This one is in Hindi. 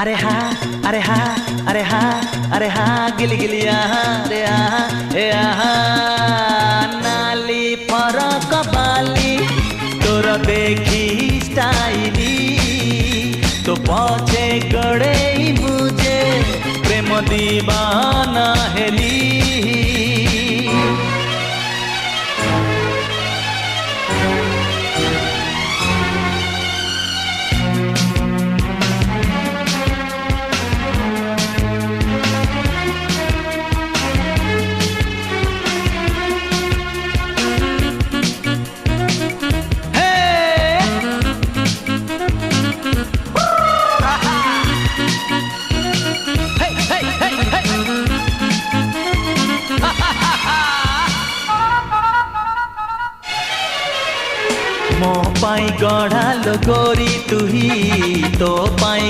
अरे हाँ अरे हाँ अरे हाँ अरे हाँ गिली गिली आहा रे आहा ए आहा नाली फरक बाली तोर देखी स्टाइली तो पछे गड़े मुझे प्रेम दीवाना हेली मो पाई गढ़ा लो गोरी तुही तो पाई